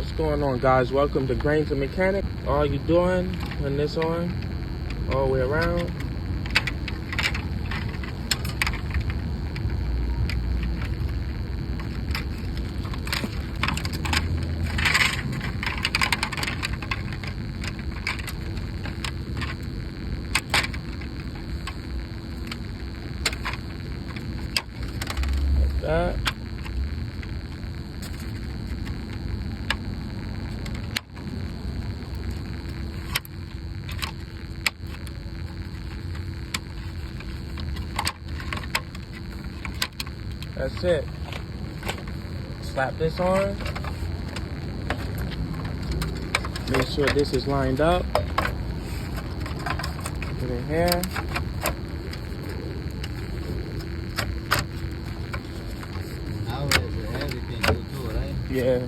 What's going on, guys? Welcome to Grains and Mechanic. All you doing, turn this on all the way around. Like that. That's it. Slap this on. Make sure this is lined up. Put it here. Now everything you do, right? Yeah.